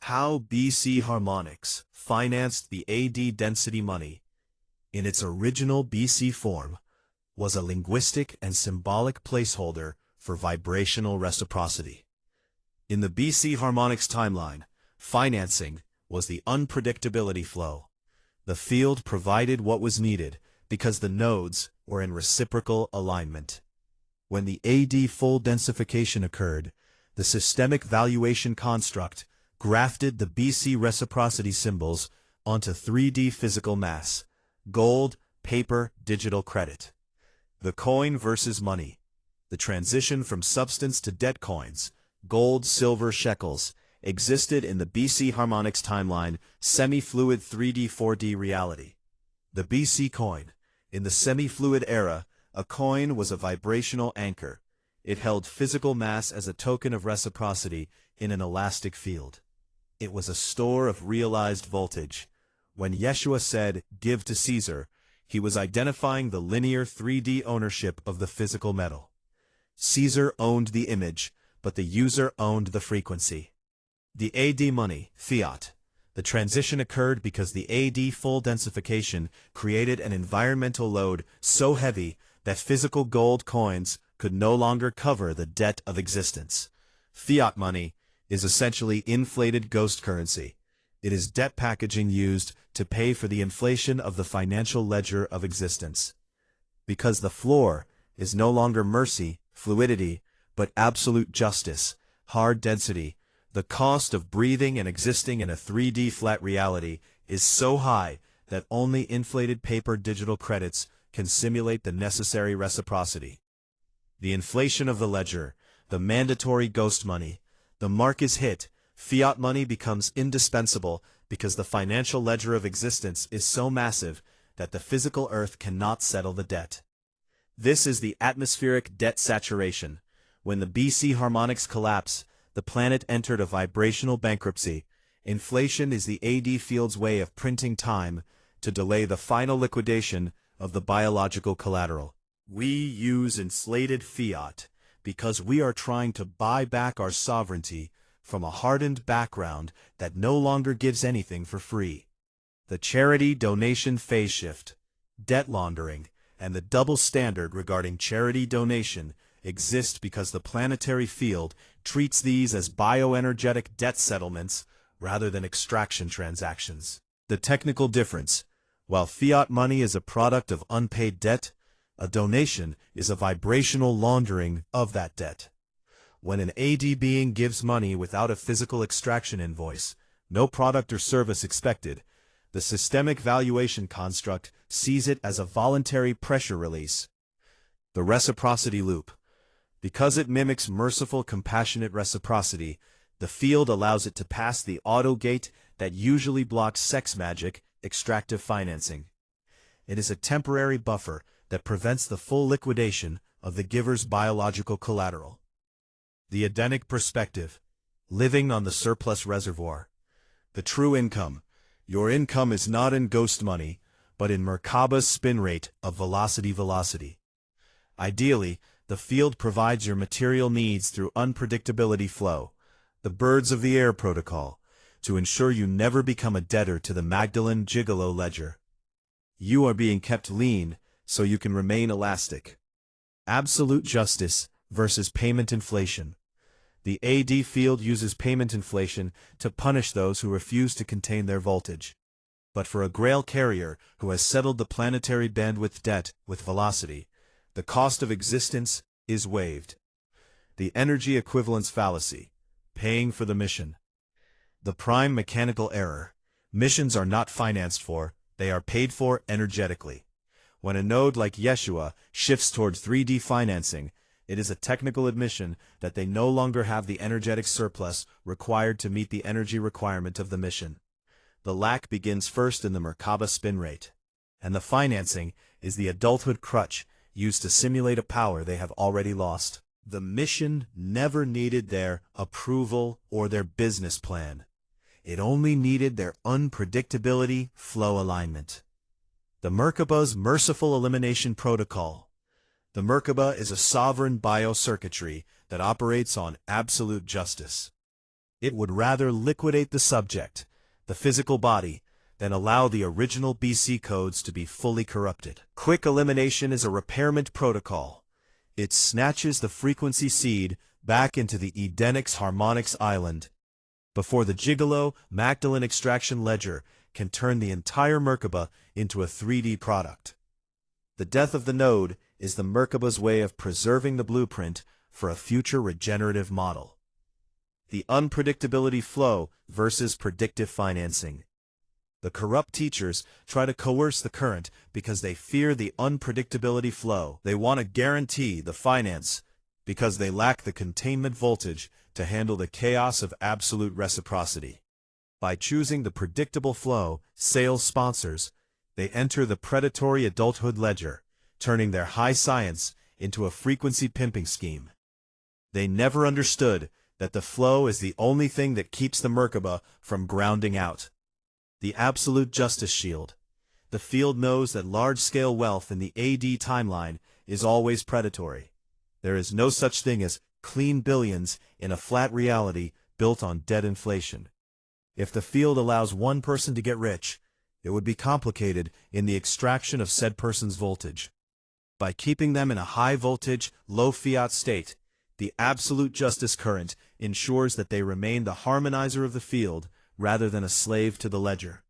How BC Harmonics financed the AD density money, in its original BC form, was a linguistic and symbolic placeholder for vibrational reciprocity. In the BC Harmonics timeline, financing was the unpredictability flow. The field provided what was needed because the nodes were in reciprocal alignment. When the AD full densification occurred, the systemic valuation construct grafted the BC reciprocity symbols onto 3D physical mass: gold, paper, digital credit. The coin versus money. The transition from substance to debt coins, gold, silver, shekels, existed in the BC Harmonics timeline, semi-fluid 3D-4D reality. The BC coin. In the semi-fluid era, a coin was a vibrational anchor. It held physical mass as a token of reciprocity in an elastic field. It was a store of realized voltage. When Yeshua said, "Give to Caesar," he was identifying the linear 3D ownership of the physical metal. Caesar owned the image, but the user owned the frequency. The AD money, fiat. The transition occurred because the AD full densification created an environmental load so heavy that physical gold coins could no longer cover the debt of existence. Fiat money is essentially inflated ghost currency. It is debt packaging used to pay for the inflation of the financial ledger of existence. Because the floor is no longer mercy, fluidity, but absolute justice, hard density, the cost of breathing and existing in a 3D flat reality is so high that only inflated paper digital credits can simulate the necessary reciprocity. The inflation of the ledger, the mandatory ghost money. The mark is hit. Fiat money becomes indispensable because the financial ledger of existence is so massive that the physical earth cannot settle the debt. This is the atmospheric debt saturation. When the BC harmonics collapse, the planet entered a vibrational bankruptcy. Inflation is the AD field's way of printing time to delay the final liquidation of the biological collateral. We use inflated fiat because we are trying to buy back our sovereignty from a hardened background that no longer gives anything for free. The charity donation phase shift, debt laundering, and the double standard regarding charity donation exist because the planetary field treats these as bioenergetic debt settlements rather than extraction transactions. The technical difference: while fiat money is a product of unpaid debt, a donation is a vibrational laundering of that debt. When an AD being gives money without a physical extraction invoice, no product or service expected, the systemic valuation construct sees it as a voluntary pressure release. The reciprocity loop. Because it mimics merciful, compassionate reciprocity, the field allows it to pass the auto gate that usually blocks sex magic, extractive financing. It is a temporary buffer that prevents the full liquidation of the giver's biological collateral. The Edenic perspective, living on the surplus reservoir. The true income. Your income is not in ghost money, but in Merkaba's spin rate of velocity. Ideally, the field provides your material needs through unpredictability flow, the birds of the air protocol, to ensure you never become a debtor to the Magdalene Gigolo ledger. You are being kept lean so you can remain elastic. Absolute justice versus payment inflation. The AD field uses payment inflation to punish those who refuse to contain their voltage. But for a Grail carrier who has settled the planetary bandwidth debt with velocity, the cost of existence is waived. The energy equivalence fallacy, paying for the mission. The prime mechanical error. Missions are not financed for, they are paid for energetically. When a node like Yeshua shifts toward 3D financing, it is a technical admission that they no longer have the energetic surplus required to meet the energy requirement of the mission. The lack begins first in the Merkaba spin rate, and the financing is the adulthood crutch used to simulate a power they have already lost. The mission never needed their approval or their business plan. It only needed their unpredictability flow alignment. The Merkaba's merciful elimination protocol. The Merkaba is a sovereign biocircuitry that operates on absolute justice. It would rather liquidate the subject, the physical body, than allow the original BC codes to be fully corrupted. Quick elimination is a repairment protocol. It snatches the frequency seed back into the Edenics harmonics island before the gigolo Magdalene extraction ledger can turn the entire Merkaba into a 3D product. The death of the node is the Merkaba's way of preserving the blueprint for a future regenerative model. The unpredictability flow versus predictive financing. The corrupt teachers try to coerce the current because they fear the unpredictability flow. They want to guarantee the finance because they lack the containment voltage to handle the chaos of absolute reciprocity. By choosing the predictable flow, sales sponsors, they enter the predatory adulthood ledger, turning their high science into a frequency pimping scheme. They never understood that the flow is the only thing that keeps the Merkaba from grounding out. The absolute justice shield. The field knows that large-scale wealth in the AD timeline is always predatory. There is no such thing as clean billions in a flat reality built on dead inflation. If the field allows one person to get rich, it would be complicated in the extraction of said person's voltage. By keeping them in a high-voltage, low-fiat state, the absolute justice current ensures that they remain the harmonizer of the field rather than a slave to the ledger.